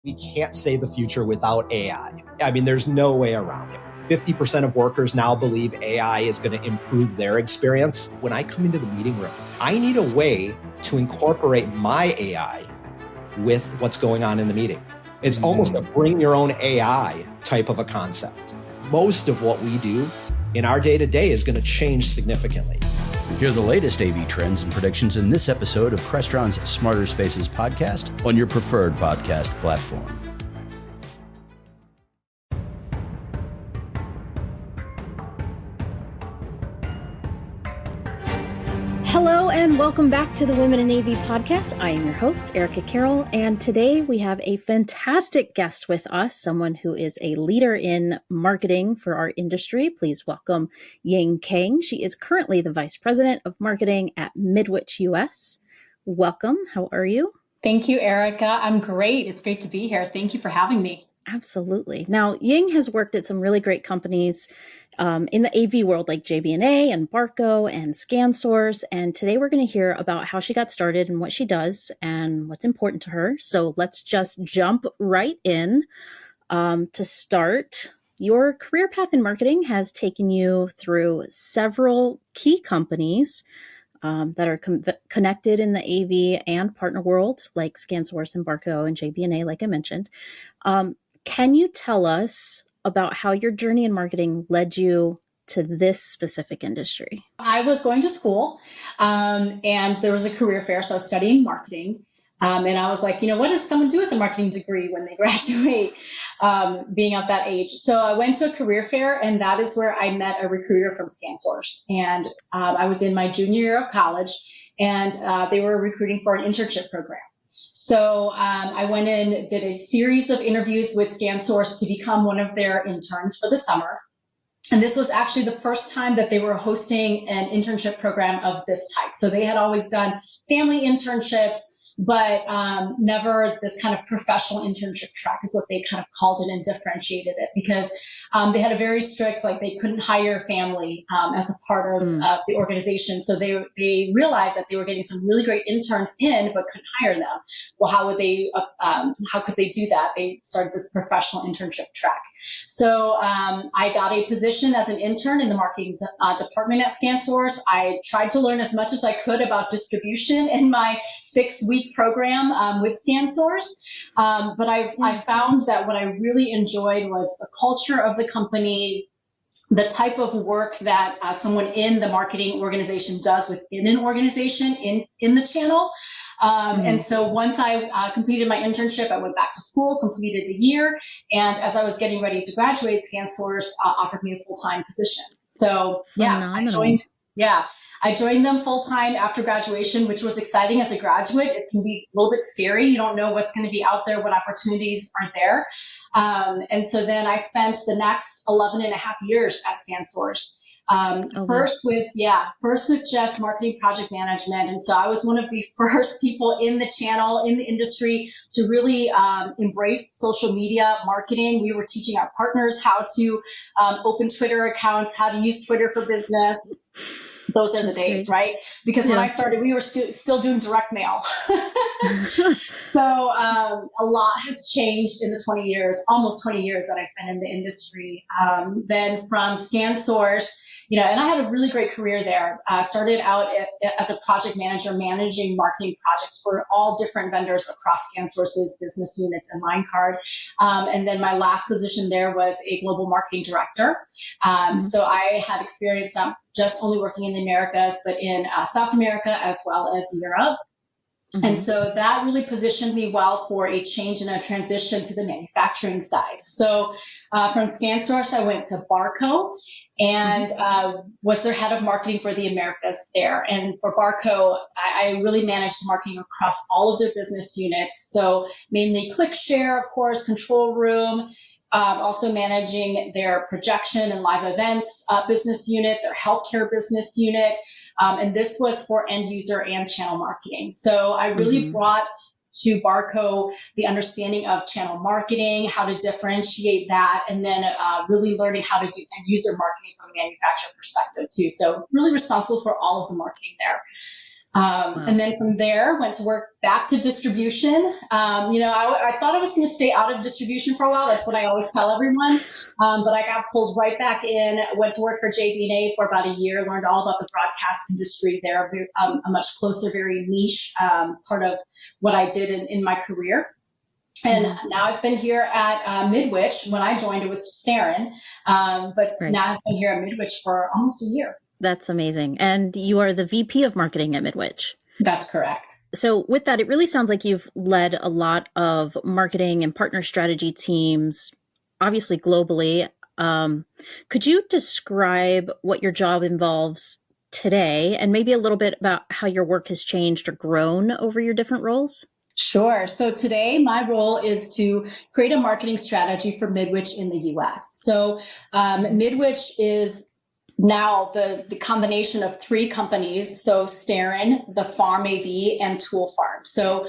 We can't say the future without AI. I mean, there's no way around it. 50% of workers now believe AI is going to improve their experience. When I come into the meeting room, I need a way to incorporate my AI with what's going on in the meeting. It's almost a bring your own AI type of a concept. Most of what we do in our day-to-day is going to change significantly. Hear the latest AV trends and predictions in this episode of Crestron's Smarter Spaces podcast on your preferred podcast platform. Hello and welcome back to the Women in AV podcast. I am your host, Erica Carroll, and today we have a fantastic guest with us, someone who is a leader in marketing for our industry. Please welcome Ying Khang. She is currently the Vice President of Marketing at Midwich US. Welcome. How are you? Thank you, Erica. I'm great. It's great to be here. Thank you for having me. Absolutely. Now, Ying has worked at some really great companies in the AV world like JB&A and Barco and ScanSource. And today we're going to hear about how she got started and what she does and what's important to her. So let's just jump right in. To start, your career path in marketing has taken you through several key companies that are connected in the AV and partner world, like ScanSource and Barco and JB&A, like I mentioned. Can you tell us about how your journey in marketing led you to this specific industry? I was going to school and there was a career fair, so I was studying marketing. And I was like, what does someone do with a marketing degree when they graduate, being of that age? So I went to a career fair, and that is where I met a recruiter from ScanSource. And I was in my junior year of college, and they were recruiting for an internship program. So I went in, did a series of interviews with ScanSource to become one of their interns for the summer. And this was actually the first time that they were hosting an internship program of this type. So they had always done family internships, but never this kind of professional internship track is what they kind of called it and differentiated it, because they had a very strict, like they couldn't hire family as a part of the organization. So they realized that they were getting some really great interns in, but couldn't hire them. Well, how could they do that? They started this professional internship track. So I got a position as an intern in the marketing department at ScanSource. I tried to learn as much as I could about distribution in my 6-week program with ScanSource. But I found that what I really enjoyed was the culture of the company, the type of work that someone in the marketing organization does within an organization in the channel. And so once I completed my internship, I went back to school, completed the year. And as I was getting ready to graduate, ScanSource offered me a full-time position. So I joined them full-time after graduation, which was exciting as a graduate. It can be a little bit scary. You don't know what's going to be out there, what opportunities are there. And so then I spent the next 11 and a half years at ScanSource. First with just marketing project management. And so I was one of the first people in the channel, in the industry, to really embrace social media marketing. We were teaching our partners how to open Twitter accounts, how to use Twitter for business. Those are the days, right? Because when I started, we were still doing direct mail. So a lot has changed in the almost 20 years that I've been in the industry. Then from ScanSource, and I had a really great career there. Started out as a project manager, managing marketing projects for all different vendors across ScanSource's business units and line card. And then my last position there was a global marketing director. So I had experience not just only working in the Americas, but in South America as well as Europe. And so that really positioned me well for a change and a transition to the manufacturing side. So from ScanSource, I went to Barco and was their head of marketing for the Americas there. And for Barco, I really managed marketing across all of their business units. So mainly ClickShare, of course, control room, also managing their projection and live events business unit, their healthcare business unit. And this was for end user and channel marketing. So I really brought to Barco the understanding of channel marketing, how to differentiate that, and then really learning how to do end user marketing from a manufacturer perspective too. So really responsible for all of the marketing there. Wow. And then from there, went to work back to distribution. I thought I was going to stay out of distribution for a while. That's what I always tell everyone. But I got pulled right back in, went to work for AVNation for about a year, learned all about the broadcast industry there, a much closer, very niche part of what I did in my career. And now I've been here at Midwich. When I joined, it was Starin. But now I've been here at Midwich for almost a year. That's amazing. And you are the VP of marketing at Midwich. That's correct. So with that, it really sounds like you've led a lot of marketing and partner strategy teams, obviously globally. Could you describe what your job involves today and maybe a little bit about how your work has changed or grown over your different roles? Sure. So today my role is to create a marketing strategy for Midwich in the US. So Midwich is now the combination of three companies, so Starin, the Farm AV, and Tool Farm. So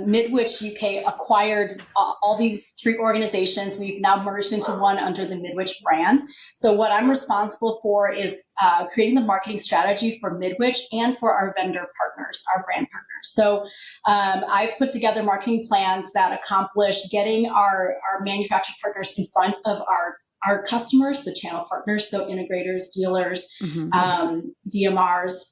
Midwich UK acquired all these three organizations. We've now merged into one under the Midwich brand. So what I'm responsible for is creating the marketing strategy for Midwich and for our vendor partners, our brand partners. So I've put together marketing plans that accomplish getting our manufacturer partners in front of our customers, the channel partners, so integrators, dealers, DMRs,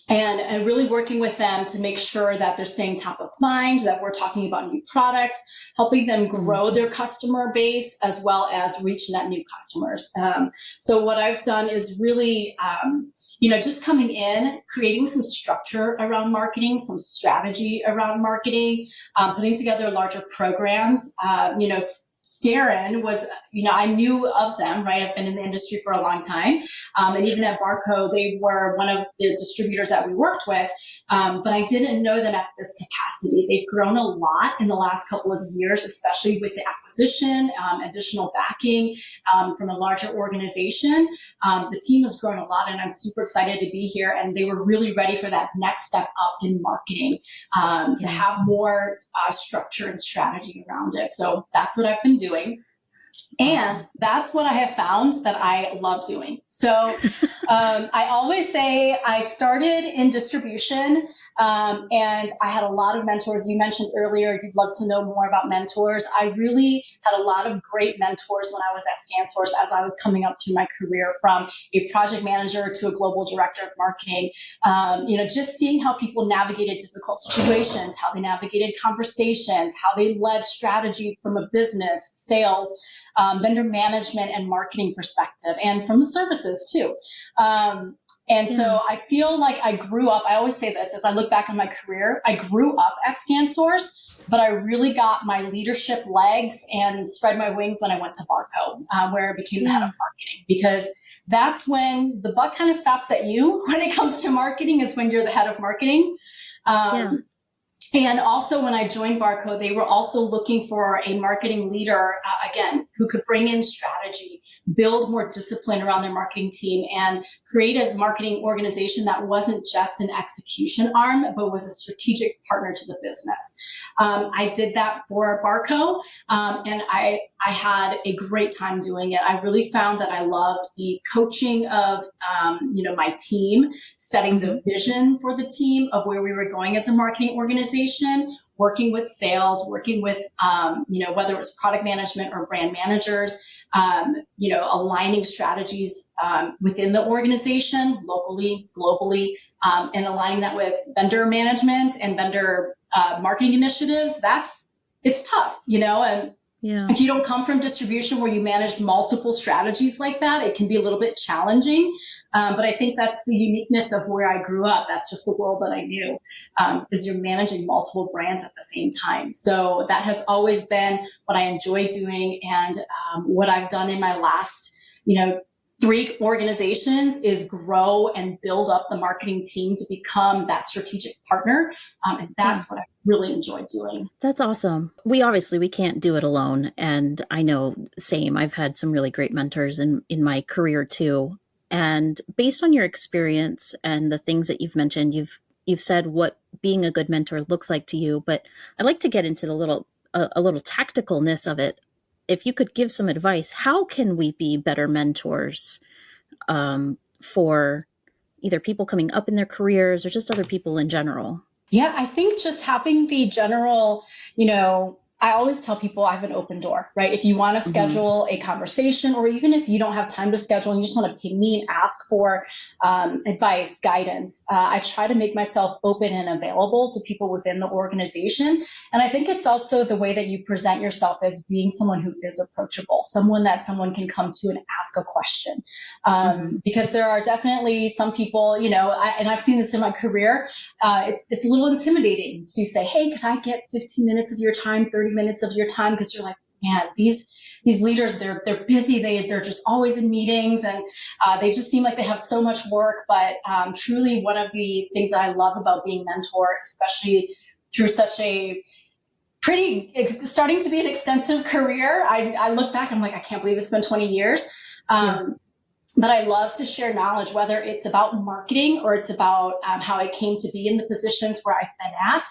and really working with them to make sure that they're staying top of mind, that we're talking about new products, helping them grow their customer base as well as reach net new customers. So what I've done is really, just coming in, creating some structure around marketing, some strategy around marketing, putting together larger programs, Starin was, I knew of them, right? I've been in the industry for a long time. And even at Barco, they were one of the distributors that we worked with. But I didn't know them at this capacity. They've grown a lot in the last couple of years, especially with the acquisition, additional backing from a larger organization. The team has grown a lot, and I'm super excited to be here. And they were really ready for that next step up in marketing, to have more structure and strategy around it. So that's what I've been doing. And that's what I have found that I love doing. So I always say I started in distribution, and I had a lot of mentors. You mentioned earlier you'd love to know more about mentors. I really had a lot of great mentors when I was at ScanSource as I was coming up through my career, from a project manager to a global director of marketing. Just seeing how people navigated difficult situations, how they navigated conversations, how they led strategy from a business, sales, vendor management and marketing perspective, and from the services too. So I feel like I grew up, I always say this as I look back on my career, I grew up at ScanSource, but I really got my leadership legs and spread my wings when I went to Barco, where I became the head of marketing, because that's when the buck kind of stops at you when it comes to marketing, is when you're the head of marketing. And also when I joined Barco, they were also looking for a marketing leader, again, who could bring in strategy, build more discipline around their marketing team, and create a marketing organization that wasn't just an execution arm, but was a strategic partner to the business. I did that for Barco, and I had a great time doing it. I really found that I loved the coaching of, my team, setting the vision for the team of where we were going as a marketing organization, working with sales, working with, whether it was product management or brand managers, aligning strategies within the organization, locally, globally, and aligning that with vendor management and vendor marketing initiatives. It's tough, and if you don't come from distribution where you manage multiple strategies like that, it can be a little bit challenging. But I think that's the uniqueness of where I grew up. That's just the world that I knew, is you're managing multiple brands at the same time. So that has always been what I enjoy doing. And what I've done in my last, 3 organizations is grow and build up the marketing team to become that strategic partner. And that's what I really enjoy doing. That's awesome. We can't do it alone. And I know, same, I've had some really great mentors in my career too. And based on your experience and the things that you've mentioned, you've said what being a good mentor looks like to you, but I'd like to get into a little tacticalness of it. If you could give some advice, how can we be better mentors for either people coming up in their careers or just other people in general? Yeah, I think just having the general, I always tell people I have an open door, right? If you want to schedule a conversation, or even if you don't have time to schedule and you just want to ping me and ask for advice, guidance, I try to make myself open and available to people within the organization. And I think it's also the way that you present yourself as being someone who is approachable, someone that someone can come to and ask a question. Because there are definitely some people, and I've seen this in my career, it's a little intimidating to say, hey, can I get 15 minutes of your time, 30 minutes of your time? Because you're like, man, these leaders, they're busy. They're just always in meetings, and they just seem like they have so much work. But truly, one of the things that I love about being mentor, especially through such a starting to be an extensive career, I look back and I'm like, I can't believe it's been 20 years. But I love to share knowledge, whether it's about marketing or it's about how I came to be in the positions where I've been at.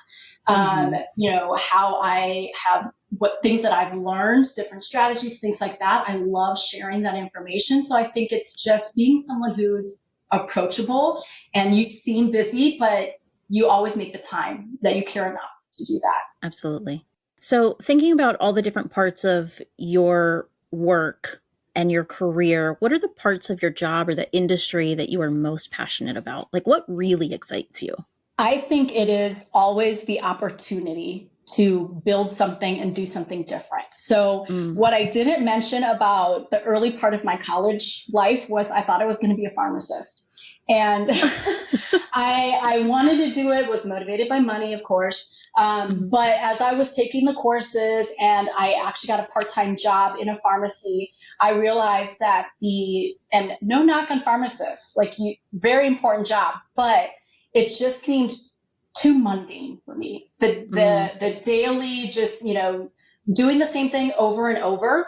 How I have what things that I've learned, different strategies, things like that. I love sharing that information. So I think it's just being someone who's approachable, and you seem busy, but you always make the time that you care enough to do that. Absolutely. So thinking about all the different parts of your work and your career, what are the parts of your job or the industry that you are most passionate about? Like, what really excites you? I think it is always the opportunity to build something and do something different. So what I didn't mention about the early part of my college life was I thought I was going to be a pharmacist. And I wanted to do it, was motivated by money, of course. But as I was taking the courses and I actually got a part-time job in a pharmacy, I realized that and no knock on pharmacists, very important job, but it just seemed too mundane for me. The daily, just, doing the same thing over and over.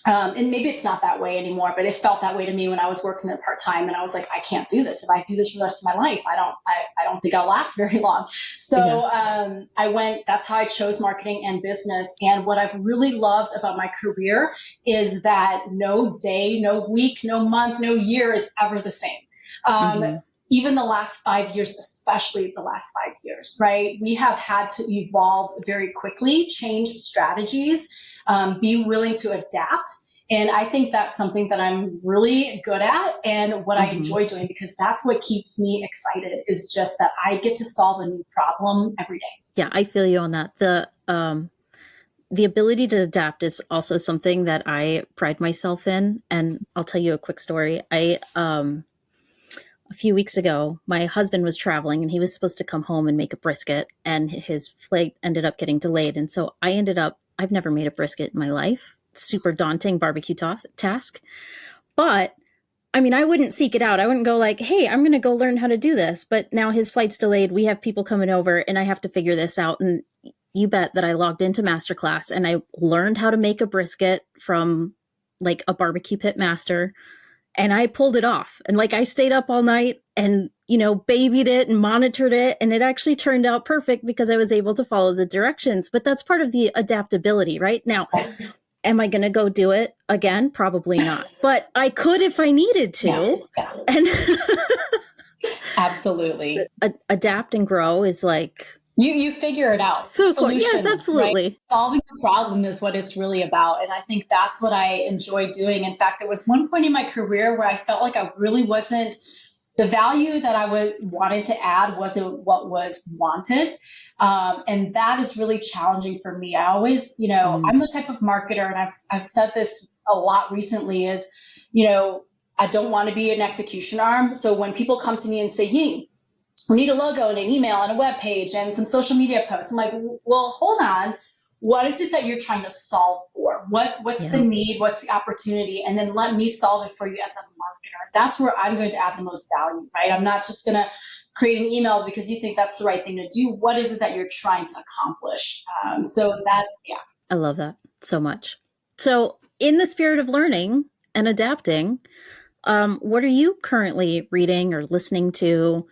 And maybe it's not that way anymore, but it felt that way to me when I was working there part-time, and I was like, I can't do this. If I do this for the rest of my life, I don't think I'll last very long. So that's how I chose marketing and business. And what I've really loved about my career is that no day, no week, no month, no year is ever the same. Even the last 5 years, especially the last 5 years, right? We have had to evolve very quickly, change strategies, be willing to adapt. And I think that's something that I'm really good at and what I enjoy doing, because that's what keeps me excited, is just that I get to solve a new problem every day. Yeah, I feel you on that. The ability to adapt is also something that I pride myself in. And I'll tell you a quick story. A few weeks ago, my husband was traveling and he was supposed to come home and make a brisket, and his flight ended up getting delayed. And so I've never made a brisket in my life. Super daunting barbecue task. But I mean, I wouldn't seek it out. I wouldn't go like, hey, I'm going to go learn how to do this. But now his flight's delayed. We have people coming over and I have to figure this out. And you bet that I logged into Masterclass and I learned how to make a brisket from like a barbecue pit master. And I pulled it off. And I stayed up all night and, babied it and monitored it. And it actually turned out perfect because I was able to follow the directions. But that's part of the adaptability, right? Now, am I going to go do it again? Probably not. But I could if I needed to. Yeah. And absolutely. Adapt and grow is like... You figure it out. So Solution, cool. Yes, absolutely. Right? Solving the problem is what it's really about. And I think that's what I enjoy doing. In fact, there was one point in my career where I felt like I really wasn't, the value that I wanted to add wasn't what was wanted. And that is really challenging for me. I always, I'm the type of marketer, and I've said this a lot recently, is, I don't want to be an execution arm. So when people come to me and say, Ying, we need a logo and an email and a web page and some social media posts, I'm like, well, hold on. What is it that you're trying to solve for? What's the need? What's the opportunity? And then let me solve it for you as a marketer. That's where I'm going to add the most value, right? I'm not just going to create an email because you think that's the right thing to do. What is it that you're trying to accomplish? I love that so much. So in the spirit of learning and adapting, what are you currently reading or listening to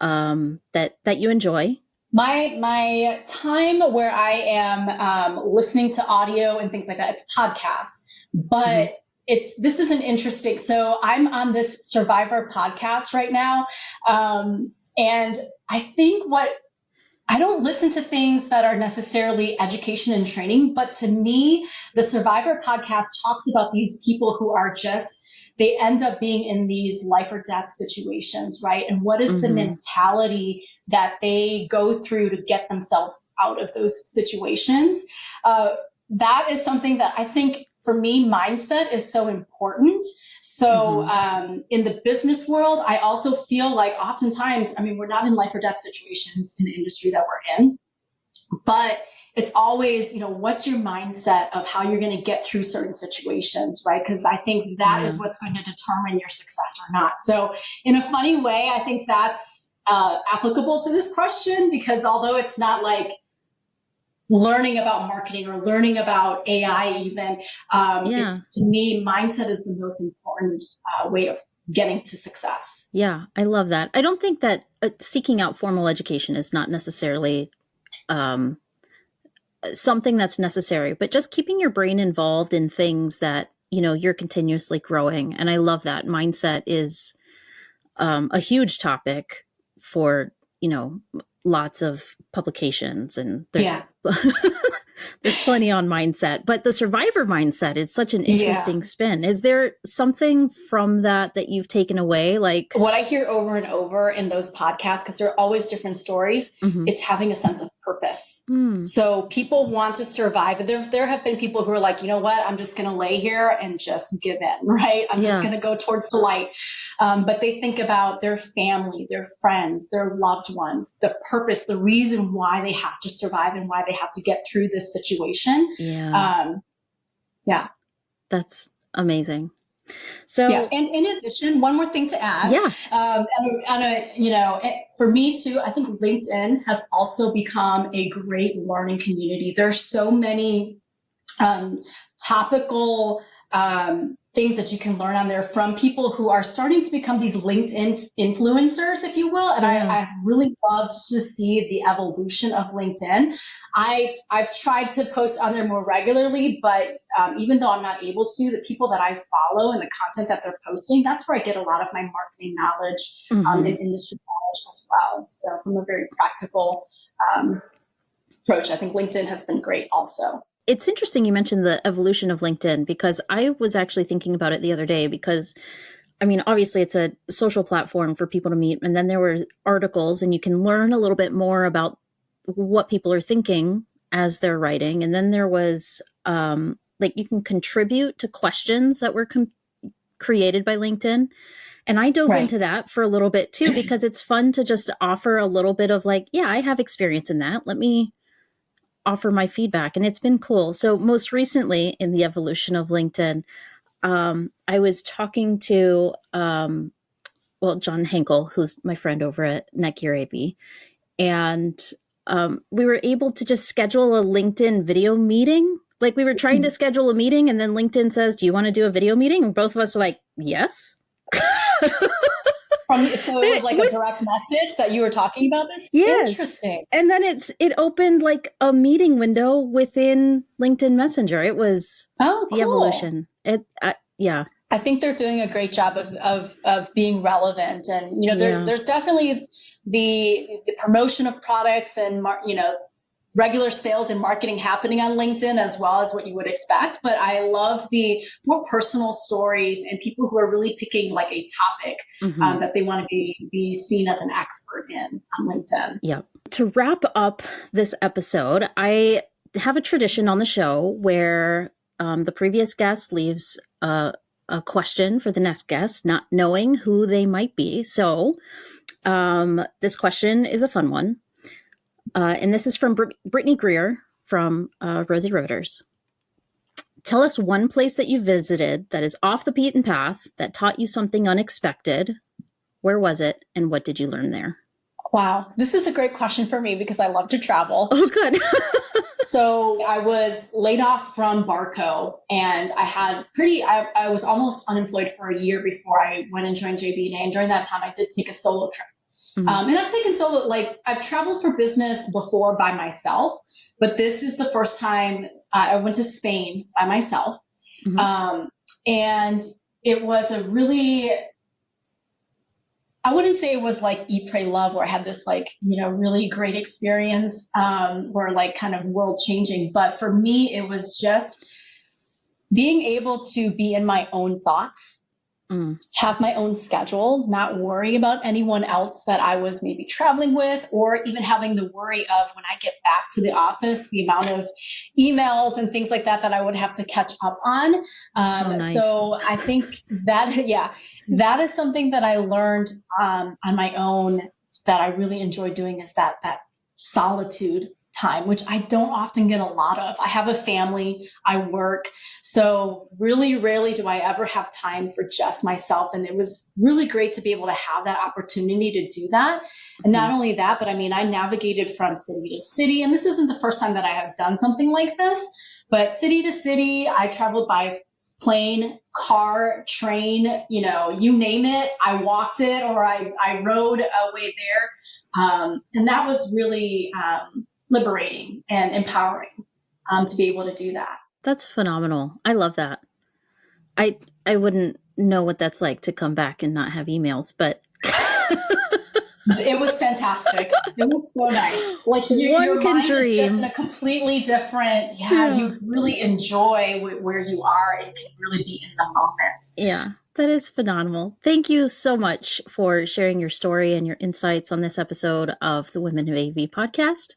that you enjoy? My time where I am listening to audio and things like that, it's podcasts. But this is an interesting, so I'm on this Survivor podcast right now. And I think I don't listen to things that are necessarily education and training, but to me, the Survivor podcast talks about these people who are they end up being in these life or death situations, right? And what is the mentality that they go through to get themselves out of those situations? That is something that I think, for me, mindset is so important. So in the business world, I also feel like oftentimes, we're not in life or death situations in the industry that we're in, but it's always, what's your mindset of how you're going to get through certain situations, right? Because I think that is what's going to determine your success or not. So in a funny way, I think that's applicable to this question, because although it's not like learning about marketing or learning about AI even, it's, to me, mindset is the most important way of getting to success. Yeah, I love that. I don't think that seeking out formal education is not necessarily something that's necessary, but just keeping your brain involved in things that, you're continuously growing. And I love that. Mindset is a huge topic for, lots of publications, and there's there's plenty on mindset, but the survivor mindset is such an interesting spin. Is there something from that you've taken away? Like what I hear over and over in those podcasts, because there are always different stories, it's having a sense of purpose. So people want to survive. There have been people who are like, you know what, I'm just going to lay here and just give in, right? I'm just going to go towards the light. But they think about their family, their friends, their loved ones, the purpose, the reason why they have to survive and why they have to get through this situation. That's amazing. So, and in addition, one more thing to add. For me too, I think LinkedIn has also become a great learning community. There's so many topical things that you can learn on there from people who are starting to become these LinkedIn influencers, if you will. And I really loved to see the evolution of LinkedIn. I've tried to post on there more regularly, but even though I'm not able to, the people that I follow and the content that they're posting, that's where I get a lot of my marketing knowledge and industry knowledge as well. So from a very practical approach, I think LinkedIn has been great also. It's interesting you mentioned the evolution of LinkedIn, because I was actually thinking about it the other day, because obviously it's a social platform for people to meet. And then there were articles, and you can learn a little bit more about what people are thinking as they're writing. And then there was you can contribute to questions that were created by LinkedIn. And I dove into that for a little bit too, because it's fun to just offer a little bit of I have experience in that. Let me offer my feedback. And it's been cool. So most recently in the evolution of LinkedIn, I was talking to, John Henkel, who's my friend over at Netgear AV. And we were able to just schedule a LinkedIn video meeting. We were trying to schedule a meeting, and then LinkedIn says, do you want to do a video meeting? And both of us were like, yes. So it was a direct message that you were talking about this? Yes. Interesting. And then it opened a meeting window within LinkedIn Messenger. It was the evolution. I think they're doing a great job of being relevant. And, there's definitely the promotion of products and, regular sales and marketing happening on LinkedIn as well as what you would expect. But I love the more personal stories and people who are really picking a topic that they want to be seen as an expert in on LinkedIn. Yeah. To wrap up this episode, I have a tradition on the show where the previous guest leaves a question for the next guest, not knowing who they might be. So this question is a fun one. And this is from Brittany Greer from Rosie Rotors. Tell us one place that you visited that is off the beaten path that taught you something unexpected. Where was it, and what did you learn there? Wow. This is a great question for me because I love to travel. Oh, good. So I was laid off from Barco, and I was almost unemployed for a year before I went and joined JB&A. And during that time, I did take a solo trip. And I've taken solo, I've traveled for business before by myself, but this is the first time I went to Spain by myself. And it was a really, I wouldn't say it was like Eat, Pray, Love, where I had this like, really great experience, where like kind of world changing. But for me, it was just being able to be in my own thoughts, have my own schedule, not worry about anyone else that I was maybe traveling with, or even having the worry of when I get back to the office, the amount of emails and things like that I would have to catch up on. Nice. So I think that, that is something that I learned on my own that I really enjoy doing, is that solitude time, which I don't often get a lot of. I have a family, I work, so really rarely do I ever have time for just myself. And it was really great to be able to have that opportunity to do that. And not only that, but I mean, I navigated from city to city, and this isn't the first time that I have done something like this, but city to city, I traveled by plane, car, train, you name it. I walked it, or I rode away there. And that was really, liberating and empowering, to be able to do that. That's phenomenal. I love that. I wouldn't know what that's like to come back and not have emails, but it was fantastic. It was so nice. Like your mind is just in a completely different, you really enjoy where you are and can really be in the moment. Yeah, that is phenomenal. Thank you so much for sharing your story and your insights on this episode of the Women of AV podcast.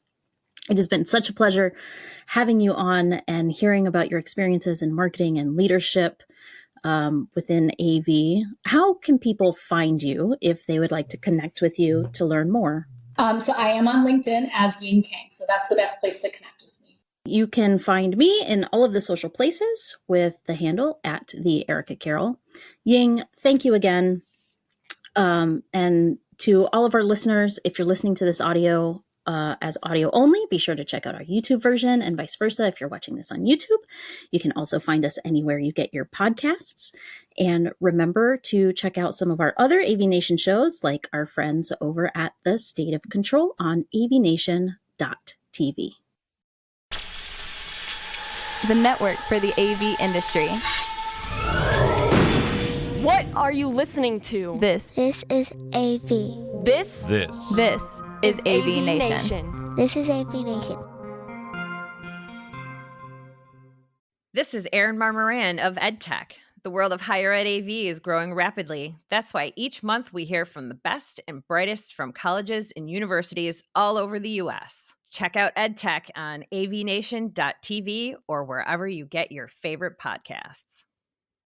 It has been such a pleasure having you on and hearing about your experiences in marketing and leadership within AV. How can people find you if they would like to connect with you to learn more? So I am on LinkedIn as Ying Khang, so that's the best place to connect with me. You can find me in all of the social places with the handle at the Erica Carroll. Ying, thank you again. And to all of our listeners, if you're listening to this audio as audio only, be sure to check out our YouTube version, and vice versa. If you're watching this on YouTube, you can also find us anywhere you get your podcasts. And remember to check out some of our other AVNation shows, like our friends over at the State of Control on AVNation.tv. The network for the AV industry. What are you listening to? This is AV. This is AVNation. This is AVNation. This is Erin Marmoran of EdTech. The world of higher ed AV is growing rapidly. That's why each month we hear from the best and brightest from colleges and universities all over the U.S. Check out EdTech on avnation.tv or wherever you get your favorite podcasts.